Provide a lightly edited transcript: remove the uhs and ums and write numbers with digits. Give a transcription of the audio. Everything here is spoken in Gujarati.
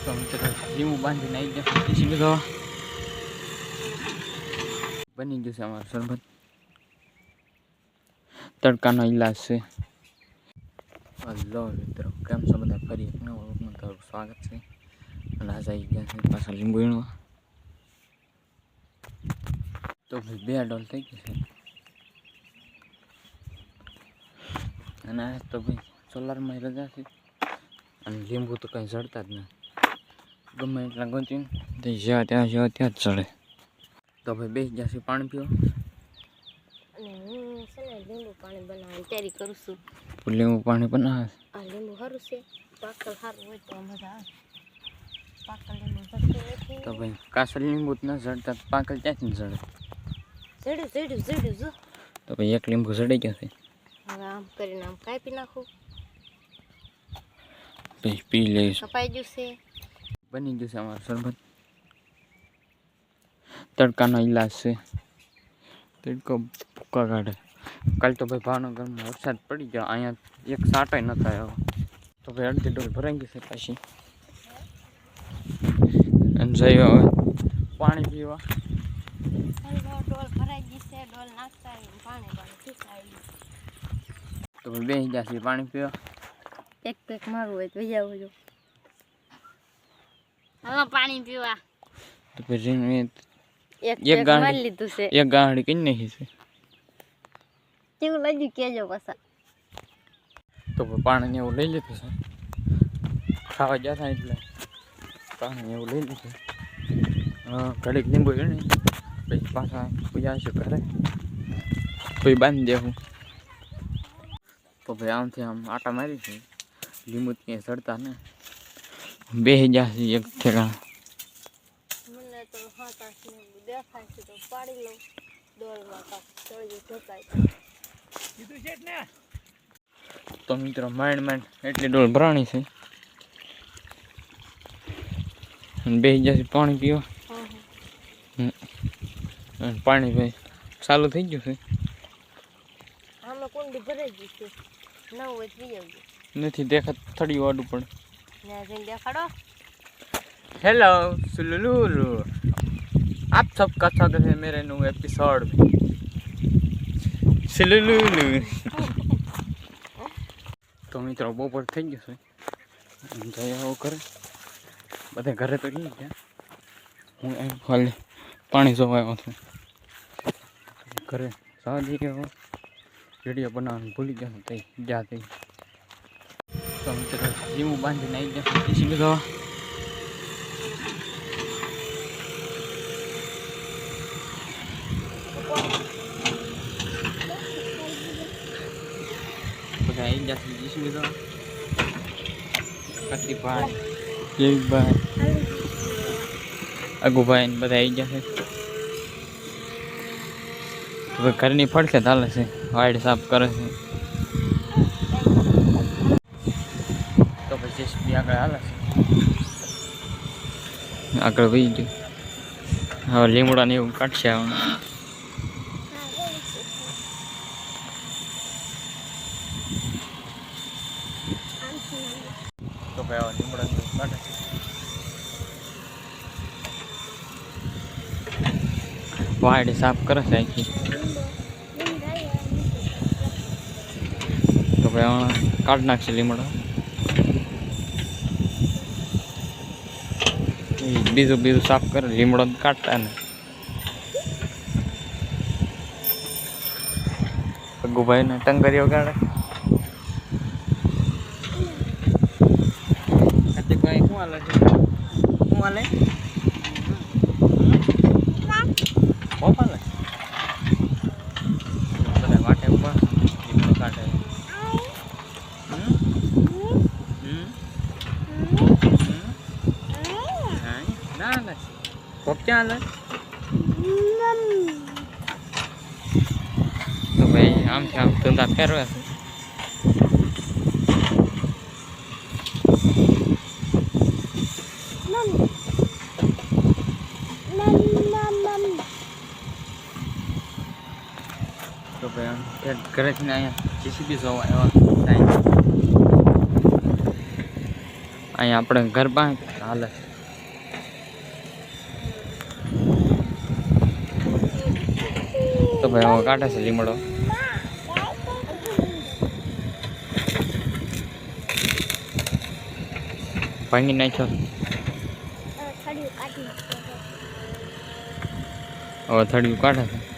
તો મિત્રો લીંબુ બાંધીને આવી ગયા પછી બધો બની ગયું છે અમારું શરબત. તડકાનો ઈલાજ છે. હલો મિત્રો, કેમ છો બધા? ફરી એક નવો વ્લોગમાં તમારું સ્વાગત છે. અને આજે આવી ગયા છે પાછા લીંબુ વીણવા. તો ભાઈ 2 ડોલ થઈ ગઈ છે. અને આ તો ભાઈ સોલારમાં રજા છે અને લીંબુ તો કંઈ જડતા જ નહીં. ગમે એટલા ગોતીને તે જ્યાં ત્યાં જ ચડે. તો ભાઈ બેસી જશે પાણી પીવા. અને હું છે ને લીંબુ પાણી બનાવવાની તૈયારી કરું છું. લીંબુ પાણી બનાવે. આ લીંબુ સારું છે, પાકલ સારું હોય તો મજા આવે. પાકલ લીંબુ જડતું નથી. તો ભાઈ કાસર લીંબુ જ ન જડતા પાકલ ક્યાંથી જડે? જડ્યું જો. તો ભાઈ એક લીંબુ જડી ગયું છે. હવે આમ કરીને આમ કાપી નાખું. પછી પી લઈશ. કપાઈ ગયું છે. બની ગયું છે અમારું શરબત. તડકાનો ઈલાજ છે. તડકો ભૂકા કાઢે. કાલ તો ભાઈ ભાવનગરમાં વરસાદ પડી ગયો, અહીંયા એક સાંટો નતો આવ્યો. તો ભાઈ અડધી ડોલ ભરાઈ ગઈ છે પાછી. અને જઈએ હવે પાણી પીવા. ડોલ ભરાઈ ગઈ છે, ડોલ નાખતા પાણી પીસાય. તો ભાઈ બેસી જશે પાણી પીવા. એક પેક મારું હોય તો જાવ જો. હાલો પાણી પીવા. તો પછી એક પેક મારી લીધું છે. એક ગાંડી કઈ નાખી છે. કેવું લાગ્યું કેજો પાછા. તો પાણી એવું લઈ લીધું છે. ખાવા ગયા હતા એટલે પાણી એવું લઈ લીધું. ઘડીક લીંબુ વીણી પછી પાછા પૂજા છે ઘરે કોઈ બાંધી દેવું. તો ભાઈ આમથી આમ આટા મારી છે. લીંબુ ક્યાંય ચડતા ને બેસી જશે એક ઠેકાણા. મને તો હાથ લીંબુ દેખાય છે તો પાડી લઉં. ડોલમાં ચડી જોતાય કીધું છે ને. તો મિત્રો માંડ એટલી ડોલ ભરાણી છે. અને બેસી જશે પાણી પીવા. અને પાણી ભાઈ ચાલુ થઈ ગયું છે. આમાં કુંડી ભરાઈ ગઈ છે. ન હોય તો પી આવજો. નથી દેખાત, થોડી વાડું પડે. ને જઈને દેખાડો. हेलो सुलुलुलु, आप सबका स्वागत है मेरे न्यू एपिसोड में. सुलुलुलु. તો મિત્રો બપોર થઈ ગયો છે. જઈ આવો કરે બધા ઘરે તો લઈ ગયા. હું એમ ખાલી પાણી જોવા આવ્યો છું. ઘરે સાદી ગયો વિડીયો બનાવવાનું ભૂલી ગયો તો જાતે. તો મિત્રો લીંબુ બાંધીને આવી ગયા પછી બધો બધા આવી જશે. જીસી બધો કતિભાઈ, જયભાઈ, અગુભાઈ ને બધા આવી જશે. તો ઘરની ફડકે ચાલે છે, વાઈડ સાફ કરે છે. તો પછી જેસીબી આગળ હાલે છે. આગળ વહી ગયું. હવે લીમડા ને એવું કાઢશે. તો ભાઈ હવે લીમડા ને એવું કાઢે છે. વાઈડ સાફ કરે છે આખી. તો ભાઈ કાઢ નાખશે લીમડા. બીજું સાફ કરે, લીમડો કાઢતા ને. ગોભાઈ ને ટંગરીઓ કાઢે. ભાઈ શું હાલે છે? શું હાલે? બહુ હાલે. બધા વાટે ઉપર લીમડો કાઢે. ના ના કોક ક્યાં હાલે? તો ભાઈ આમથી આમ ધંધા ફેરવે છે. તો ભાઈ ઘરેથી અહીંયા જીસીબી જોવા આવ્યા. અહીંયા આપણે ઘર પાસે હાલે તો ભાઈ હવે કાઢે છે લીમડો. ભાંગી નાખ્યો હવે થડિયું કાઢે છે.